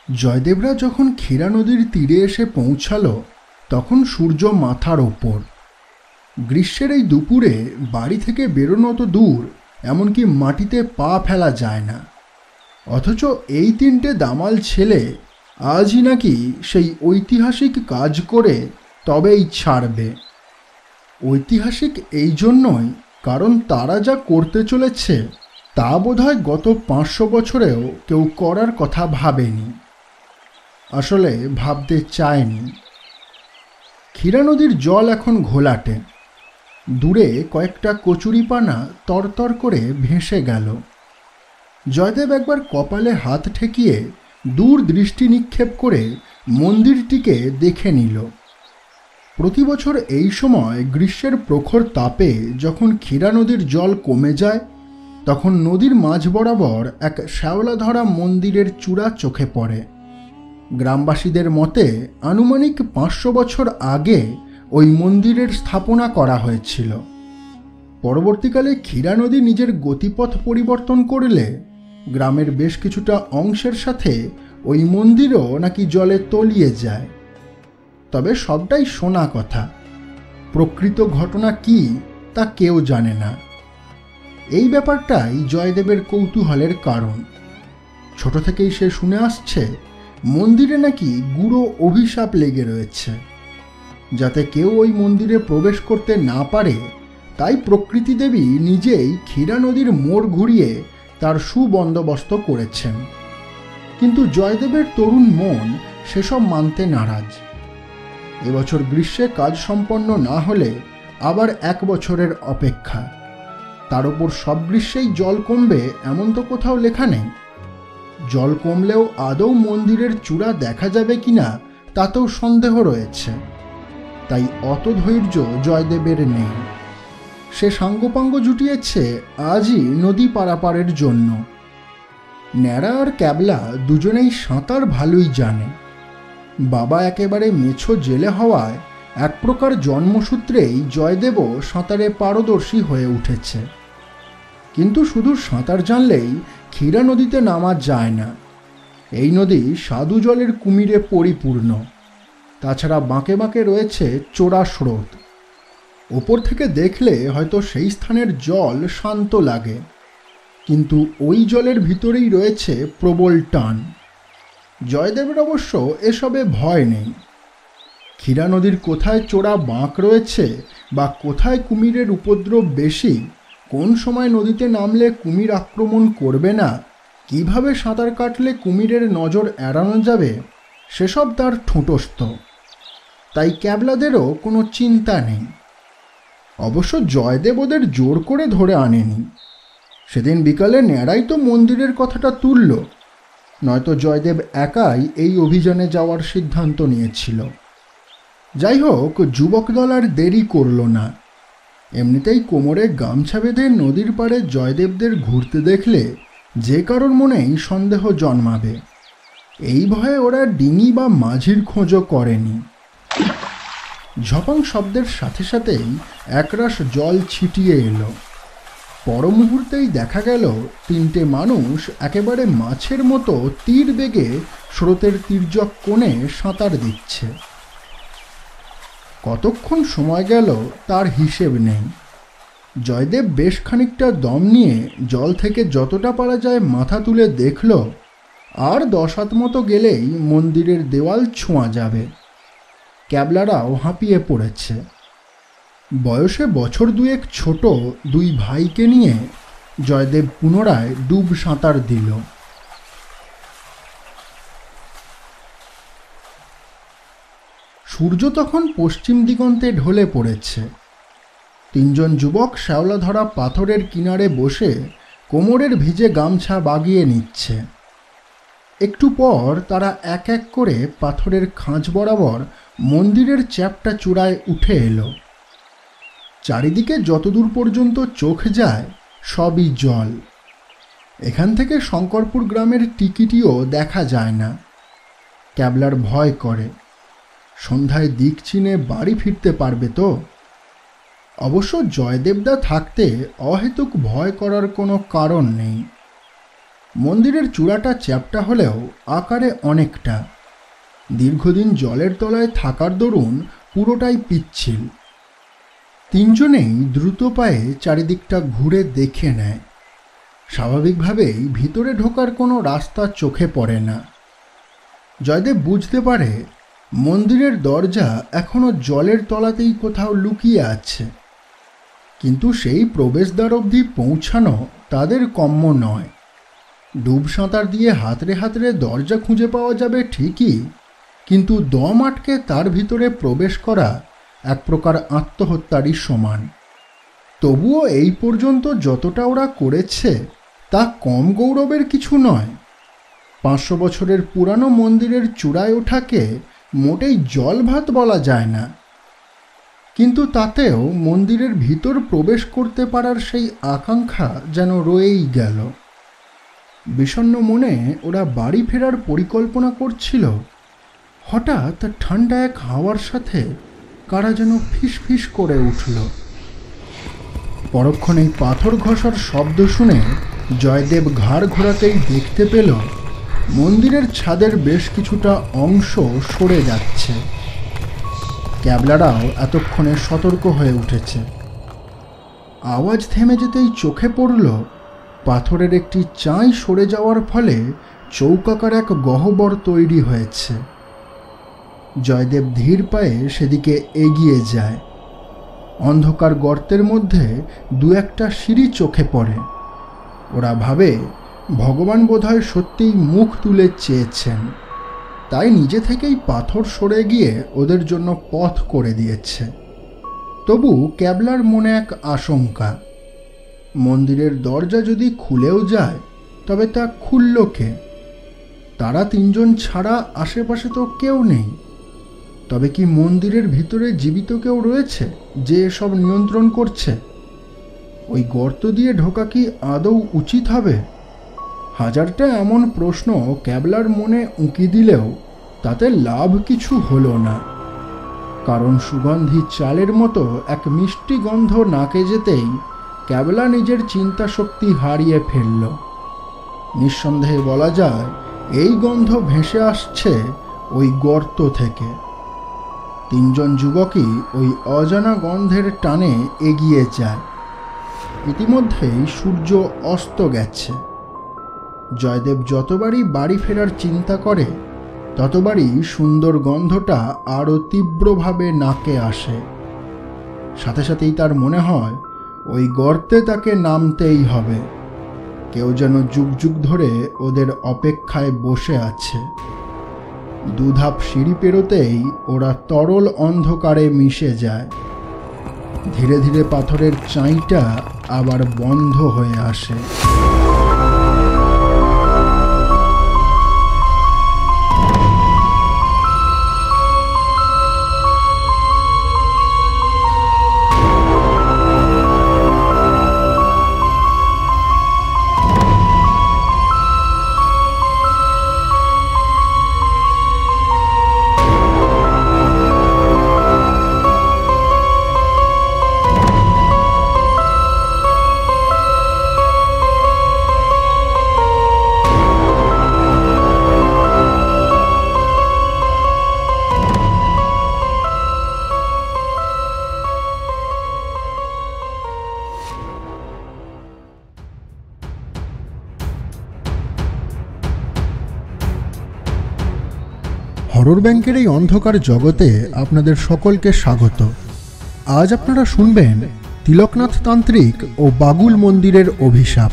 জয়দেবরা যখন ক্ষীরা নদীর তীরে এসে পৌঁছালো তখন সূর্য মাথার ওপর। গ্রীষ্মের এই দুপুরে বাড়ি থেকে বেরোনো তো দূর, এমনকি মাটিতে পা ফেলা যায় না। অথচ এই তিনটে দামাল ছেলে আজই নাকি সেই ঐতিহাসিক কাজ করে তবেই ছাড়বে। ঐতিহাসিক এই জন্যই কারণ তারা যা করতে চলেছে তা বোধহয় গত 500 বছরেও কেউ করার কথা ভাবেনি, আসলে ভাবতে চায়নি। ক্ষীরা নদীর জল এখন ঘোলাটে। দূরে কয়েকটা কচুরিপানা তরতর করে ভেসে গেল। জয়দেব একবার কপালে হাত ঠেকিয়ে দূর দৃষ্টি নিক্ষেপ করে মন্দিরটিকে দেখে নিল। প্রতি বছর এই সময় গ্রীষ্মের প্রখর তাপে যখন ক্ষীরা নদীর জল কমে যায় তখন নদীর মাঝ বরাবর এক শ্যাওলা ধরা মন্দিরের চূড়া চোখে পড়ে। গ্রামবাসীদের মতে আনুমানিক 500 বছর আগে ওই মন্দিরের স্থাপনা করা হয়েছিল। পরবর্তীকালে ক্ষীরা নদী নিজের গতিপথ পরিবর্তন করলে গ্রামের বেশ কিছুটা অংশের সাথে ওই মন্দিরও নাকি জলে তলিয়ে যায়। তবে সবটাই শোনা কথা, প্রকৃত ঘটনা কি তা কেউ জানে না। এই ব্যাপারটাই জয়দেবের কৌতূহলের কারণ। ছোট থেকেই সে শুনে আসছে মন্দিরে নাকি গুড়ো অভিশাপ লেগে রয়েছে। যাতে কেউ ওই মন্দিরে প্রবেশ করতে না পারে তাই প্রকৃতি দেবী নিজেই ক্ষীরা নদীর মোড় ঘুরিয়ে তার সুবন্দোবস্ত করেছেন। কিন্তু জয়দেবের তরুণ মন সেসব মানতে নারাজ। এবছর গ্রীষ্মে কাজ সম্পন্ন না হলে আবার 1 বছরের অপেক্ষা। তার উপর সব গ্রীষ্মেই জল কমবে এমন তো কোথাও লেখা নেই। জল কমলেও আদৌ মন্দিরের চূড়া দেখা যাবে কিনা তাতেও সন্দেহ রয়েছে। তাই অত ধৈর্য জয়দেবের নেই। সে সাঙ্গপাঙ্গ জুটিয়েছে আজই নদী পারাপারের জন্য। ন্যাড়া আর ক্যাবলা দুজনেই সাঁতার ভালোই জানে। বাবা একেবারে মেছো জেলে হওয়ায় এক প্রকার জন্মসূত্রেই জয়দেবও সাঁতারে পারদর্শী হয়ে উঠেছে। কিন্তু শুধু সাঁতার জানলেই ক্ষীরা নদীতে নামা যায় না। এই নদী স্বাদু জলের কুমিরে পরিপূর্ণ। তাছাড়া বাঁকে বাঁকে রয়েছে চোরা স্রোত। ওপর থেকে দেখলে হয়তো সেই স্থানের জল শান্ত লাগে, কিন্তু ওই জলের ভিতরেই রয়েছে প্রবল টান। জয়দেবের অবশ্য এসবে ভয় নেই। ক্ষীরা নদীর কোথায় চোরা বাঁক রয়েছে বা কোথায় কুমিরের উপদ্রব বেশি, কোন সময় নদীতে নামলে কুমির আক্রমণ করবে না, কিভাবে সাঁতার কাটলে কুমিরের নজর এড়ানো যাবে, সেসব তার ঠোঁটস্থ। তাই ক্যাবলাদেরও কোনো চিন্তা নেই। অবশ্য জয়দেব ওদের জোর করে ধরে আনেনি। সেদিন বিকালে ন্যাড়াই তো মন্দিরের কথাটা তুলল, নয়তো জয়দেব একাই এই অভিযানে যাওয়ার সিদ্ধান্ত নিয়েছিল। যাই হোক, যুবক দল আর দেরি করল না। এমনিতেই কোমরে গামছা বেঁধে নদীর পাড়ে জয়দেবদের ঘুরতে দেখলে যে কারোর মনেই সন্দেহ জন্মাবে। এই ভয়ে ওরা ডিঙি বা মাঝির খোঁজও করেনি। ঝপাং শব্দের সাথে সাথেই একরাশ জল ছিটিয়ে এলো। পর মুহূর্তেই দেখা গেল 3টে মানুষ একেবারে মাছের মতো তীর বেগে স্রোতের তির্যক কোণে সাঁতার দিচ্ছে। কতক্ষণ সময় গেল তার হিসেব নেই। জয়দেব বেশ খানিকটা দম নিয়ে জল থেকে যতটা পারা যায় মাথা তুলে দেখল, আর 10 হাত মতো গেলেই মন্দিরের দেওয়াল ছোঁয়া যাবে। ক্যাবলারাও হাঁপিয়ে পড়েছে। বয়সে বছর 2 ছোট 2 ভাইকে নিয়ে জয়দেব পুনরায় ডুব সাঁতার দিল। সূর্য তখন পশ্চিম দিগন্তে ঢলে পড়েছে। 3 জন যুবক শ্যাওলা ধরা পাথরের কিনারে বসে কোমরের ভিজে গামছা বাগিয়ে নিচ্ছে। একটু পর তারা এক এক করে পাথরের খাঁজ বরাবর মন্দিরের চ্যাপ্টা চূড়ায় উঠে এলো। চারিদিকে যতদূর পর্যন্ত চোখ যায় সবই জল। এখান থেকে শঙ্করপুর গ্রামের টিকিটিও দেখা যায় না। ক্যাবলার ভয় করে, সন্ধ্যায় দিক চিনে বাড়ি ফিরতে পারবে তো? অবশ্য জয়দেবদা থাকতে অহেতুক ভয় করার কোনো কারণ নেই। মন্দিরের চূড়াটা চ্যাপ্টা হলেও আকারে অনেকটা। দীর্ঘদিন জলের তলায় থাকার দরুন পুরোটাই পিচ্ছিল। তিনজনেই দ্রুত পায়ে চারিদিকটা ঘুরে দেখে নেয়। স্বাভাবিকভাবেই ভিতরে ঢোকার কোনো রাস্তা চোখে পড়ে না। জয়দেব বুঝতে পারে মন্দিরের দরজা এখনো জলের তলাতেই কোথাও লুকিয়ে আছে, কিন্তু সেই প্রবেশদ্বার অবধি পৌঁছানো তাদের কম্য নয়। ডুব সাঁতার দিয়ে হাতড়ে হাতড়ে দরজা খুঁজে পাওয়া যাবে ঠিকই, কিন্তু দম আটকে তার ভিতরে প্রবেশ করা এক প্রকার আত্মহত্যারই সমান। তবুও এই পর্যন্ত যতটা ওরা করেছে তা কম গৌরবের কিছু নয়। 500 বছরের পুরানো মন্দিরের চূড়ায় ওঠাকে মোটেই জলভাত বলা যায় না, কিন্তু তাতেও মন্দিরের ভিতর প্রবেশ করতে পারার সেই আকাঙ্ক্ষা যেন রয়েই গেল। বিষণ্ণ মনে ওরা বাড়ি ফেরার পরিকল্পনা করছিল, হঠাৎ ঠান্ডা এক হাওয়ার সাথে কারা যেন ফিস ফিস করে উঠল। পরক্ষণেই পাথর ঘষার শব্দ শুনে জয়দেব ঘাড় ঘোরাতেই দেখতে পেল মন্দিরের ছাদের বেশ কিছুটা অংশ সরে যাচ্ছে। ক্যাবলারাও এতক্ষণে সতর্ক হয়ে উঠেছে। আওয়াজ থেমে যেতেই চোখে পড়ল পাথরের একটি চাঁই সরে যাওয়ার ফলে চৌকাকার এক গহ্বর তৈরি হয়েছে। জয়দেব ধীর পায়ে সেদিকে এগিয়ে যায়। অন্ধকার গর্তের মধ্যে দু একটা সিঁড়ি চোখে পড়ে। ওরা ভাবে ভগবান বোধহয় সত্যিই মুখ তুলে চেয়েছেন, তাই নিজে থেকেই পাথর সরে গিয়ে ওদের জন্য পথ করে দিয়েছে। তবু ক্যাবলার মনে এক আশঙ্কা, মন্দিরের দরজা যদি খুলেও যায় তবে তা খুলল কে? তারা তিনজন ছাড়া আশেপাশে তো কেউ নেই। তবে কি মন্দিরের ভিতরে জীবিত কেউ রয়েছে যে এসব নিয়ন্ত্রণ করছে? ওই গর্ত দিয়ে ঢোকা কি আদৌ উচিত হবে? হাজারটা এমন প্রশ্ন ক্যাবলার মনে উঁকি দিলেও তাতে লাভ কিছু হলো না, কারণ সুগন্ধি চালের মতো এক মিষ্টি গন্ধ নাকে যেতেই ক্যাবলা নিজের চিন্তা শক্তি হারিয়ে ফেলল। নিঃসন্দেহে বলা যায় এই গন্ধ ভেসে আসছে ওই গর্ত থেকে। তিনজন যুবকই ওই অজানা গন্ধের টানে এগিয়ে যায়। ইতিমধ্যেই সূর্য অস্ত গেছে। জয়দেব যতবারই বাড়ি ফেরার চিন্তা করে ততবারই সুন্দর গন্ধটা আরও তীব্রভাবে নাকে আসে। সাথে সাথেই তার মনে হয় ওই গর্তে তাকে নামতেই হবে। কেউ যেন যুগ যুগ ধরে ওদের অপেক্ষায় বসে আছে। দুধাপ সিঁড়ি পেরোতেই ওরা তরল অন্ধকারে মিশে যায়। ধীরে ধীরে পাথরের চাঁইটা আবার বন্ধ হয়ে আসে। হরর ব্যাংকের এই অন্ধকার জগতে আপনাদের সকলকে স্বাগত। আজ আপনারা শুনবেন তিলকনাথ তান্ত্রিক ও বাগুল মন্দিরের অভিশাপ।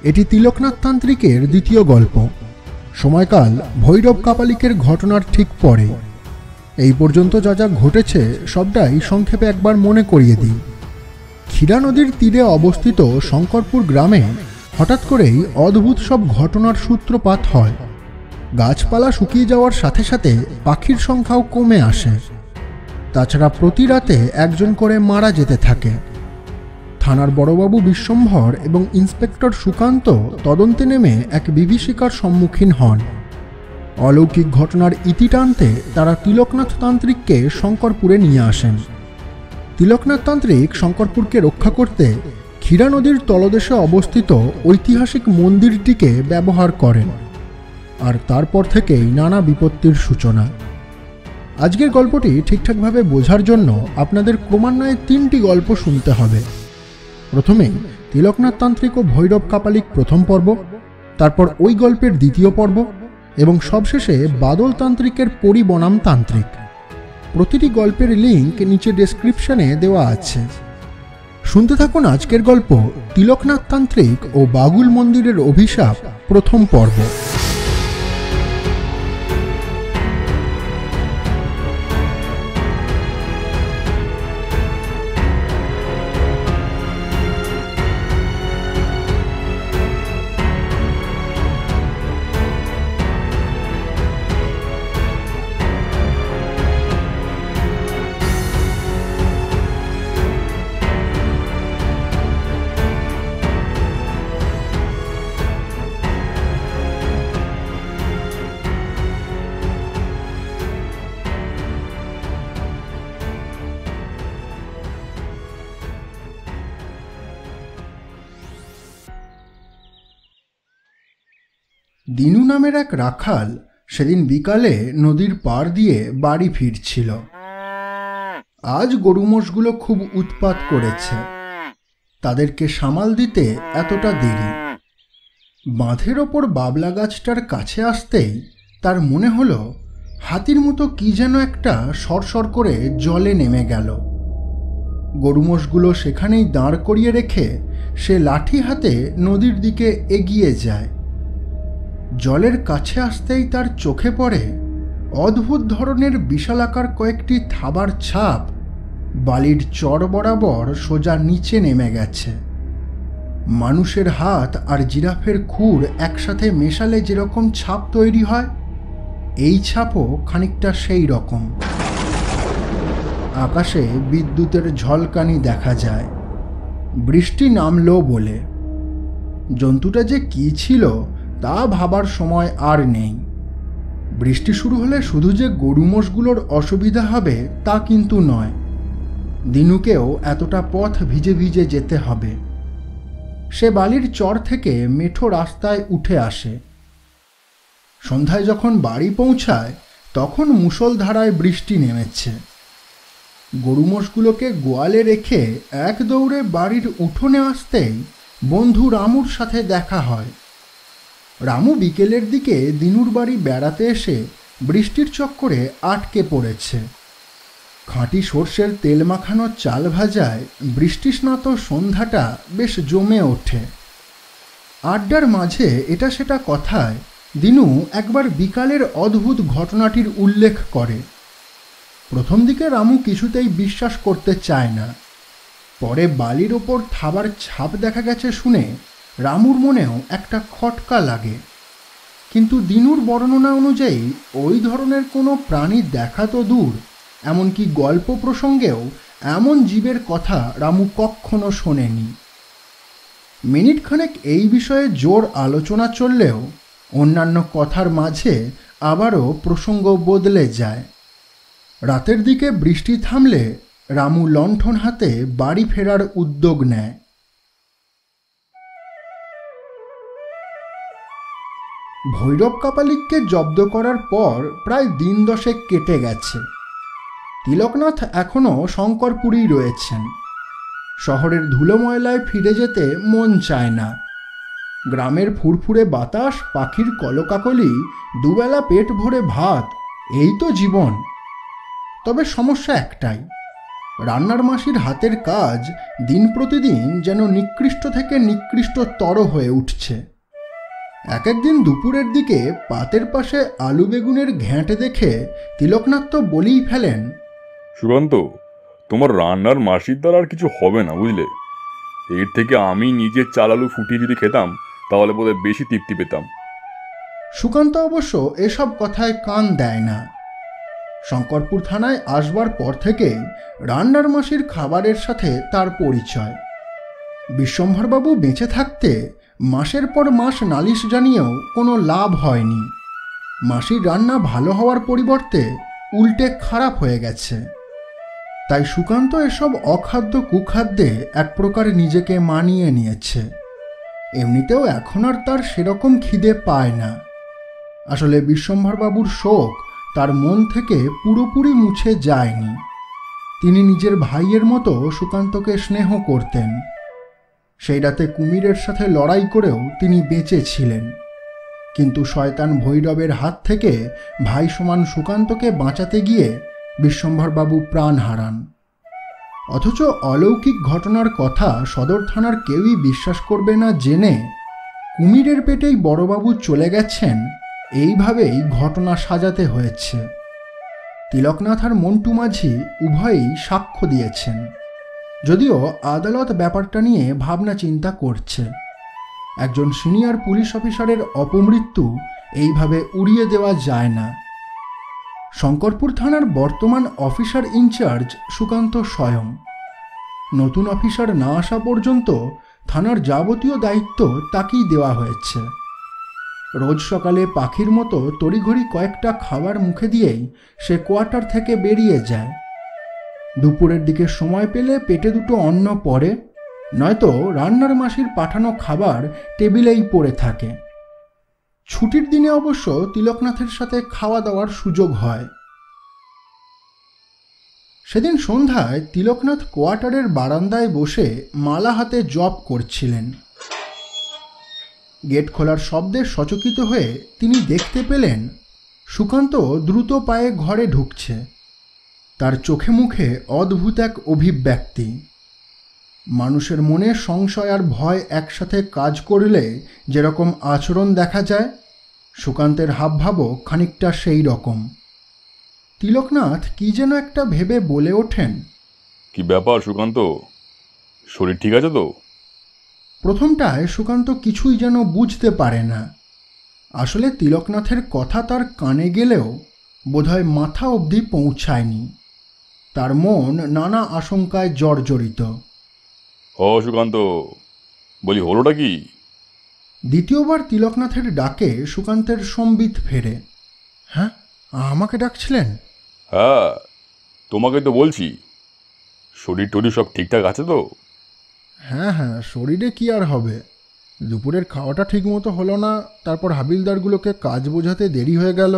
এটি তিলকনাথ তান্ত্রিকের দ্বিতীয় গল্প। সময়কাল ভৈরব কাপালিকের ঘটনার ঠিক পরে। এই পর্যন্ত যা যা ঘটেছে সবটাই সংক্ষেপে একবার মনে করিয়ে দিই। ক্ষীরা নদীর তীরে অবস্থিত শঙ্করপুর গ্রামে হঠাৎ করেই অদ্ভুত সব ঘটনার সূত্রপাত হয়। গাছপালা শুকিয়ে যাওয়ার সাথে সাথে পাখির সংখ্যাও কমে আসে। তাছাড়া প্রতি রাতে একজন করে মারা যেতে থাকে। থানার বড়বাবু বিশ্বম্ভর এবং ইন্সপেক্টর সুকান্ত তদন্তে নেমে এক বিভীষিকার সম্মুখীন হন। অলৌকিক ঘটনার ইতি টানতে তারা তিলকনাথ তান্ত্রিককে শঙ্করপুরে নিয়ে আসেন। তিলকনাথ তান্ত্রিক শঙ্করপুরকে রক্ষা করতে ক্ষীরা নদীর তলদেশে অবস্থিত ঐতিহাসিক মন্দিরটিকে ব্যবহার করেন, আর তারপর থেকেই নানা বিপত্তির সূচনা। আজকের গল্পটি ঠিকঠাকভাবে বোঝার জন্য আপনাদের ক্রমান্বয়ে 3টি গল্প শুনতে হবে। প্রথমেই তিলকনাথ তান্ত্রিক ও ভৈরব কাপালিক প্রথম পর্ব, তারপর ওই গল্পের দ্বিতীয় পর্ব এবং সবশেষে বাদল তান্ত্রিকের পরি বনাম তান্ত্রিক। প্রতিটি গল্পের লিঙ্ক নিচে ডেসক্রিপশনে দেওয়া আছে। শুনতে থাকুন আজকের গল্প তিলকনাথ তান্ত্রিক ও বাগুল মন্দিরের অভিশাপ প্রথম পর্ব। দিনু নামের এক রাখাল সেদিন বিকালে নদীর পাড় দিয়ে বাড়ি ফিরছিল। আজ গরু মোষগুলো খুব উৎপাত করেছে, তাদেরকে সামাল দিতে এতটা দেরি। বাঁধের ওপর বাবলা গাছটার কাছে আসতেই তার মনে হলো হাতির মতো কি যেন একটা সরসর করে জলে নেমে গেল। গরু মোষগুলো সেখানেই দাঁড় করিয়ে রেখে সে লাঠি হাতে নদীর দিকে এগিয়ে যায়। জলের কাছে আসতেই তার চোখে পড়ে অদ্ভুত ধরনের বিশালাকার কয়েকটি থাবার ছাপ বালির চর বরাবর সোজা নিচে নেমে গেছে। মানুষের হাত আর জিরাফের খুর একসাথে মেশালে যেরকম ছাপ তৈরি হয়, এই ছাপও খানিকটা সেই রকম। আকাশে বিদ্যুতের ঝলকানি দেখা যায়। বৃষ্টি নামলো বলে। জন্তুটা যে কি ছিল তা ভাবার সময় আর নেই। বৃষ্টি শুরু হলে শুধু যে গরু মোষগুলোর অসুবিধা হবে তা কিন্তু নয়, দিনুকেও এতটা পথ ভিজে ভিজে যেতে হবে। সে বালির চর থেকে মেঠো রাস্তায় উঠে আসে। সন্ধ্যায় যখন বাড়ি পৌঁছায় তখন মুষলধারায় বৃষ্টি নেমেছে। গরু মোষগুলোকে গোয়ালে রেখে এক দৌড়ে বাড়ির উঠোনে আসতেই বন্ধু রামুর সাথে দেখা হয়। রামু বিকেলের দিকে দিনুর বাড়ি বেড়াতে এসে বৃষ্টির চক্করে আটকে পড়েছে। খাঁটি সর্ষের তেল মাখানো চাল ভাজায় বৃষ্টিস্নাত সন্ধ্যাটা বেশ জমে ওঠে। আড্ডার মাঝে এটা সেটা কথায় দিনু একবার বিকালের অদ্ভুত ঘটনাটির উল্লেখ করে। প্রথম দিকে রামু কিছুতেই বিশ্বাস করতে চায় না। পরে বালির ওপর থাবার ছাপ দেখা গেছে শুনে রামুর মনেও একটা খটকা লাগে। কিন্তু দিনুর বর্ণনা অনুযায়ী ওই ধরনের কোনো প্রাণী দেখা তো দূর, এমনকি গল্প প্রসঙ্গেও এমন জীবের কথা রামু কখনো শোনেনি। মিনিটখানেক এই বিষয়ে জোর আলোচনা চললেও অন্যান্য কথার মাঝে আবারও প্রসঙ্গ বদলে যায়। রাতের দিকে বৃষ্টি থামলে রামু লণ্ঠন হাতে বাড়ি ফেরার উদ্যোগ নেয়। ভৈরব কাপালিককে জব্দ করার পর প্রায় দিন 10 কেটে গেছে। তিলকনাথ এখনও শঙ্করপুরেই রয়েছেন। শহরের ধুলো ময়লায় ফিরে যেতে মন চায় না। গ্রামের ফুরফুরে বাতাস, পাখির কলকাকলি, দুবেলা পেট ভরে ভাত, এই তো জীবন। তবে সমস্যা একটাই, রান্নার মাসির হাতের কাজ দিন প্রতিদিন যেন নিকৃষ্ট থেকে নিকৃষ্টতর হয়ে উঠছে। এক একদিন দুপুরের দিকে পাতের পাশে আলু বেগুনের ঘ্যাঁট দেখে তিলকনাথ তো বলেই ফেলেন, সুকান্ত, তোমার রান্নার মাসির দ্বারা আর কিছু হবে না, বুঝলে? এর থেকে আমি নিজের চাল আলু ফুটিয়ে যদি খেতাম তাহলে বোধহয় বেশি তৃপ্তি পেতাম। সুকান্ত অবশ্য এসব কথায় কান দেয় না। শঙ্করপুর থানায় আসবার পর থেকেই রান্নার মাসির খাবারের সাথে তার পরিচয়। বিশ্বম্ভরবাবু বেঁচে থাকতে মাসের পর মাস নালিশ জানিয়েও কোনো লাভ হয়নি। মাসির রান্না ভালো হওয়ার পরিবর্তে উল্টে খারাপ হয়ে গেছে। তাই সুকান্ত এসব অখাদ্য কুখাদ্যে এক প্রকার নিজেকে মানিয়ে নিয়েছে। এমনিতেও এখন আর তার সেরকম খিদে পায় না। আসলে বিশ্বম্ভরবাবুর শোক তার মন থেকে পুরোপুরি মুছে যায়নি। তিনি নিজের ভাইয়ের মতো সুকান্তকে স্নেহ করতেন। সেই রাতে কুমিরের সাথে লড়াই করেও তিনি বেঁচে ছিলেন, কিন্তু শয়তান ভৈরবের হাত থেকে ভাই সমান সুকান্তকে বাঁচাতে গিয়ে বিশ্বম্ভরবাবু প্রাণ হারান। অথচ অলৌকিক ঘটনার কথা সদর থানার কেউই বিশ্বাস করবে না জেনে কুমিরের পেটেই বড়বাবু চলে গেছেন, এইভাবেই ঘটনা সাজাতে হয়েছে। তিলকনাথ আর মন্টু মাঝি উভয়ই সাক্ষ্য দিয়েছেন, যদিও আদালত ব্যাপারটা নিয়ে ভাবনা চিন্তা করছে। একজন সিনিয়র পুলিশ অফিসারের অপমৃত্যু এইভাবে উড়িয়ে দেওয়া যায় না। শঙ্করপুর থানার বর্তমান অফিসার ইনচার্জ সুকান্ত স্বয়ং। নতুন অফিসার না আসা পর্যন্ত থানার যাবতীয় দায়িত্ব তাকেই দেওয়া হয়েছে। রোজ সকালে পাখির মতো তড়িঘড়ি কয়েকটা খাবার মুখে দিয়েই সে কোয়ার্টার থেকে বেরিয়ে যায়। দুপুরের দিকে সময় পেলে পেটে দুটো অন্ন পড়ে, নয়তো রান্নার মাসির পাঠানো খাবার টেবিলেই পড়ে থাকে। ছুটির দিনে অবশ্য তিলকনাথের সাথে খাওয়া দাওয়ার সুযোগ হয়। সেদিন সন্ধ্যায় তিলকনাথ কোয়ার্টারের বারান্দায় বসে মালা হাতে জপ করছিলেন। গেট খোলার শব্দে সচকিত হয়ে তিনি দেখতে পেলেন সুকান্ত দ্রুত পায়ে ঘরে ঢুকছে। তার চোখে মুখে অদ্ভুত এক অভিব্যক্তি। মানুষের মনে সংশয় আর ভয় একসাথে কাজ করলে যেরকম আচরণ দেখা যায়, সুকান্তের হাবভাবও খানিকটা সেই রকম। তিলকনাথ কি যেন একটা ভেবে বলে ওঠেন, কি ব্যাপার সুকান্ত, শরীর ঠিক আছে তো? প্রথমটায় সুকান্ত কিছুই যেন বুঝতে পারে না। আসলে তিলকনাথের কথা তার কানে গেলেও বোধহয় মাথা অবধি পৌঁছায়নি। তার মন নানা আশঙ্কায় জর্জরিত। ও সুকান্ত, বলি হলোটা কি? দ্বিতীয়বার তিলকনাথের ডাকে সুকান্তের সম্বিত ফেরে। হ্যাঁ, আমাকে ডাকছিলেন? হ্যাঁ, তোমাকে তো বলছি। শরীর টরীর সব ঠিকঠাক আছে তো? হ্যাঁ হ্যাঁ, শরীরে কি আর হবে। দুপুরের খাওয়াটা ঠিকমতো হলো না, তারপর হাবিলদারগুলোকে কাজ বোঝাতে দেরি হয়ে গেল,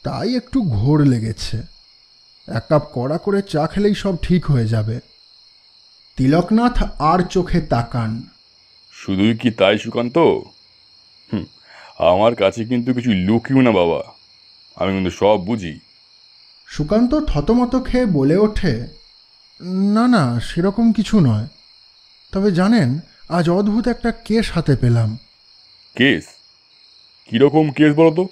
তাই একটু ঘোর লেগেছে। এক কাপ কড়া করে চা খেলেই সব ঠিক হয়ে যাবে। তিলকনাথ আর চোখে তাকান। শুধুই কি তাই সুকান্ত? আমার কাছে কিন্তু কিছু লুকিও না বাবা, আমি কিন্তু সব বুঝি। সুকান্ত থতমত খেয়ে বলে ওঠে, না না, সেরকম কিছু নয়। তবে জানেন, আজ অদ্ভুত একটা কেস হাতে পেলাম। কেস? কীরকম কেস বলো তো?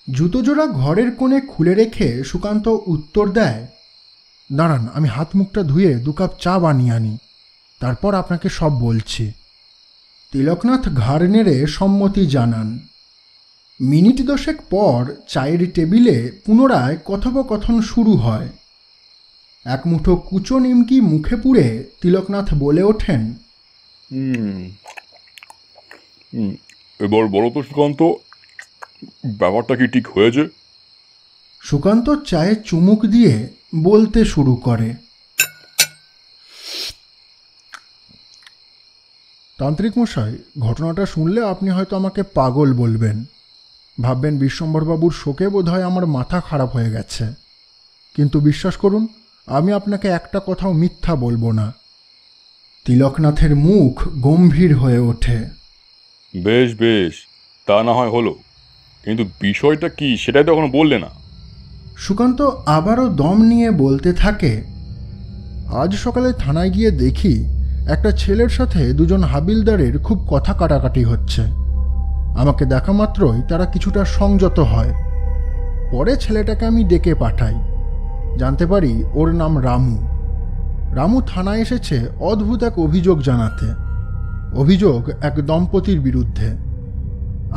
জুতোজোড়া ঘরের কোণে খুলে রেখে সুকান্ত উত্তর দেয়, দাঁড়ান, আমি হাত মুখটা ধুয়ে 2 কাপ চা বানিয়ে আনি, তারপর আপনাকে সব বলছি। তিলকনাথ ঘাড় নেড়ে সম্মতি জানান। মিনিট 10 পর চায়ের টেবিলে পুনরায় কথোপকথন শুরু হয়। এক মুঠো কুচো নিমকি মুখে পুরে তিলকনাথ বলে ওঠেন, এবার বলো তো সুকান্ত, ব্যাপারটা কি ঠিক হয়েছে? সুকান্ত চায়ে চুমুক দিয়ে বলতে শুরু করে, তান্ত্রিক মশাই, ঘটনাটা শুনলে আপনি হয়তো আমাকে পাগল বলবেন, ভাববেন বিশ্বম্ভরবাবুর শোকে বোধহয় আমার মাথা খারাপ হয়ে গেছে। কিন্তু বিশ্বাস করুন, আমি আপনাকে একটা কথাও মিথ্যা বলবো না। তিলকনাথের মুখ গম্ভীর হয়ে ওঠে। বেশ বেশ, তা না হয় হলো, কিন্তু বিষয়টা কি সেটাই তো এখনো বললে না। সুকান্ত আবারও দম নিয়ে বলতে থাকে, আজ সকালে থানায় গিয়ে দেখি একটা ছেলের সাথে 2জন হাবিলদারের খুব কথা কাটাকাটি হচ্ছে। আমাকে দেখা মাত্রই তারা কিছুটা সংযত হয়। পরে ছেলেটাকে আমি ডেকে পাঠাই। জানতে পারি ওর নাম রামু। রামু থানায় এসেছে অদ্ভুত এক অভিযোগ জানাতে। অভিযোগ এক দম্পতির বিরুদ্ধে।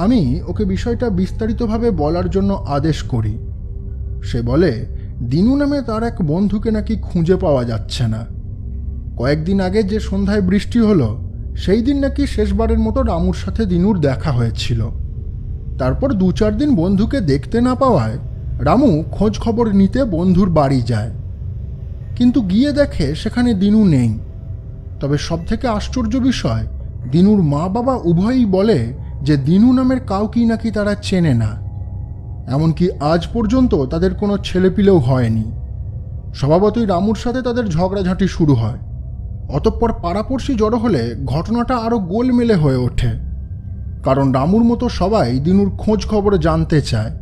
আমি ওকে বিষয়টা বিস্তারিতভাবে বলার জন্য আদেশ করি। সে বলে দিনু নামে তার এক বন্ধুকে নাকি খুঁজে পাওয়া যাচ্ছে না। কয়েকদিন আগে যে সন্ধ্যায় বৃষ্টি হলো, সেই দিন নাকি শেষবারের মতো রামুর সাথে দিনুর দেখা হয়েছিল। তারপর 2-4 দিন বন্ধুকে দেখতে না পাওয়ায় রামু খোঁজ খবর নিতে বন্ধুর বাড়ি যায়। কিন্তু গিয়ে দেখে সেখানে দিনু নেই। তবে সবথেকে আশ্চর্য বিষয়, দিনুর মা বাবা উভয়ই বলে যে দিনু নামের কাউকেই নাকি তারা চেনে না। এমনকি আজ পর্যন্ত তাদের কোনো ছেলেপিলেও হয়নি। স্বভাবতই রামুর সাথে তাদের ঝগড়াঝাঁটি শুরু হয়। অতঃপর পাড়াপড়শি জড়ো হলে ঘটনাটা আরও গোলমেলে হয়ে ওঠে, কারণ রামুর মতো সবাই দিনুর খোঁজ খবর জানতে চায়।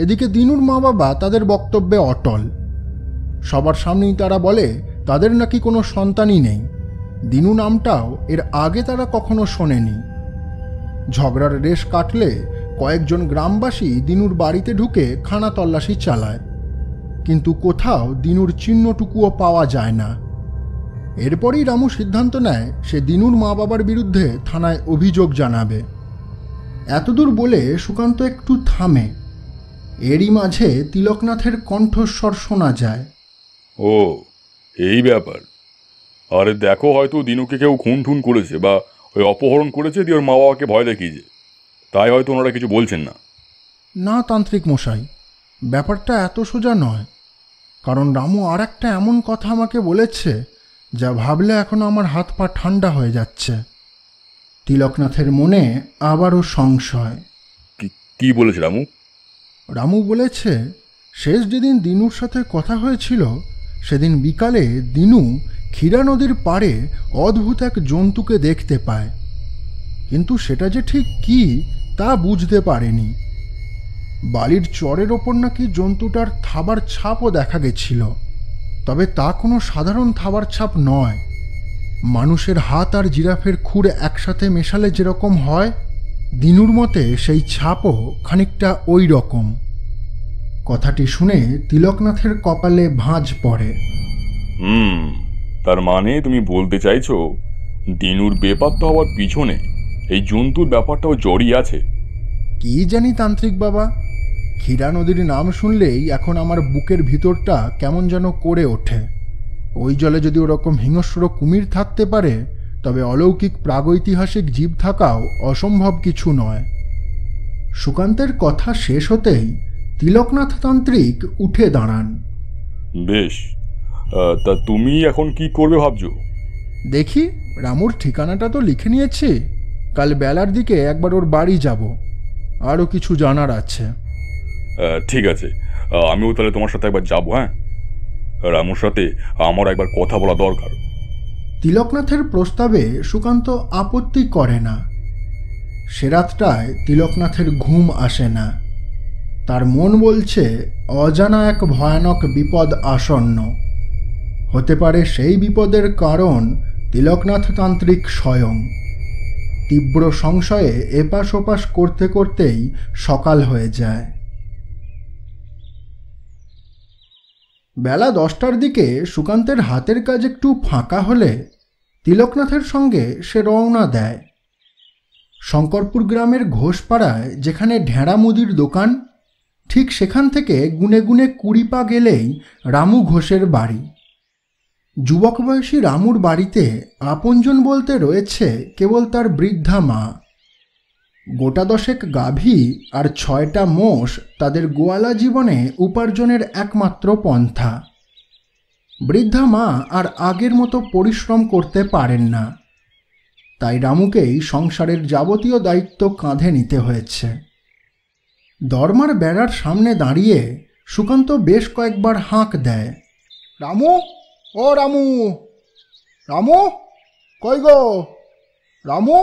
এদিকে দিনুর মা বাবা তাদের বক্তব্যে অটল। সবার সামনেই তারা বলে তাদের নাকি কোনো সন্তানই নেই। দিনু নামটাও এর আগে তারা কখনো শোনেনি। ঝগড়ার রেশ কাটলে কয়েকজন গ্রামবাসী দিনুর বাড়িতে ঢুকে খানা তল্লাশি চালায়, কিন্তু কোথাও দিনুর চিহ্নটুকুও পাওয়া যায় না। এরপরই রামু সিদ্ধান্ত নেয় সে দিনুর মা বাবার বিরুদ্ধে থানায় অভিযোগ জানাবে। এতদূর বলে সুকান্ত একটু থামে। এরই মাঝে তিলকনাথের কণ্ঠস্বর শোনা যায়। ও, এই ব্যাপার। আরে দেখো, হয়তো দিনুকে কেউ খুন ঠুন করেছে বা ওই অপহরণ করেছে, দিয়ে ওর মা বাবাকে ভয় দেখিয়েছে, তাই হয়তো ওনারা কিছু বলছেন না। না তান্ত্রিক মশাই, ব্যাপারটা এত সোজা নয়। কারণ রামু আর একটা এমন কথা আমাকে বলেছে যা ভাবলে এখনো আমার হাত পা ঠান্ডা হয়ে যাচ্ছে। তিলকনাথের মনে আবারও সংশয়। কি বলেছে রামু? রামু বলেছে শেষ যেদিন দিনুর সাথে কথা হয়েছিল সেদিন বিকালে দিনু ক্ষীরা নদীর পাড়ে অদ্ভুত এক জন্তুকে দেখতে পায়, কিন্তু সেটা যে ঠিক কি তা বুঝতে পারেনি। বালির চরের ওপর নাকি জন্তুটার থাবার ছাপও দেখা গেছিল, তবে তা কোনো সাধারণ থাবার ছাপ নয়। মানুষের হাত আর জিরাফের খুর একসাথে মেশালে যেরকম হয়, দিনুর মতে সেই ছাপও খানিকটা ওই রকম। কথাটি শুনে তিলকনাথের কপালে ভাঁজ পড়ে। তার মানে তুমি বলতে চাইছো দিনুর বেপাত্তা হওয়ার পিছনে এই জন্তুর ব্যাপারটাও জড়িয়ে আছে? কি জানি তান্ত্রিক বাবা, ক্ষীরা নদীর নাম শুনলেই এখন আমার বুকের ভিতরটা কেমন যেন করে ওঠে। ওই জলে যদি ওরকম হিংস্র কুমির থাকতে পারে, তবে অলৌকিক প্রাগৈতিহাসিক জীব থাকাও অসম্ভব কিছু নয়। সুকান্তের কথা শেষ হতেই তিলকনাথ তান্ত্রিক উঠে দাঁড়ান। বেশ, তা তুমি এখন কি করবে ভাবছো? দেখি, রামুর ঠিকানাটা তো লিখে নিয়েছি। কাল বেলার দিকে একবার ওর বাড়ি যাব, আরও কিছু জানার আছে। ঠিক আছে, আমিও তাহলে তোমার সাথে একবার যাবো। হ্যাঁ, রামুর সাথে আমার একবার কথা বলা দরকার। তিলকনাথের প্রস্তাবে সুকান্ত আপত্তি করে না। সে রাতটায় তিলকনাথের ঘুম আসে না। তার মন বলছে অজানা এক ভয়ানক বিপদ আসন্ন। হতে পারে সেই বিপদের কারণ তিলকনাথ তান্ত্রিক স্বয়ং। তীব্র সংশয়ে এপাশ ওপাশ করতে করতেই সকাল হয়ে যায়। বেলা 10টার দিকে সুকান্তের হাতের কাজ একটু ফাঁকা হলে তিলকনাথের সঙ্গে সে রওনা দেয়। শঙ্করপুর গ্রামের ঘোষপাড়ায় যেখানে ঢেঁড়া মুদির দোকান, ঠিক সেখান থেকে গুনে গুনে 20 পা গেলেই রামু ঘোষের বাড়ি। যুবক বয়সী রামুর বাড়িতে আপনজন বলতে রয়েছে কেবল তার বৃদ্ধা মা। গোটা 10 গাভী আর 6টা মোষ তাদের গোয়ালা জীবনে উপার্জনের একমাত্র পন্থা। বৃদ্ধা মা আর আগের মতো পরিশ্রম করতে পারেন না, তাই রামুকেই সংসারের যাবতীয় দায়িত্ব কাঁধে নিতে হয়েছে। দরমার বেড়ার সামনে দাঁড়িয়ে সুকান্ত বেশ কয়েকবার হাঁক দেয়, রামু, ও রামু, রামু, কই গো রামু।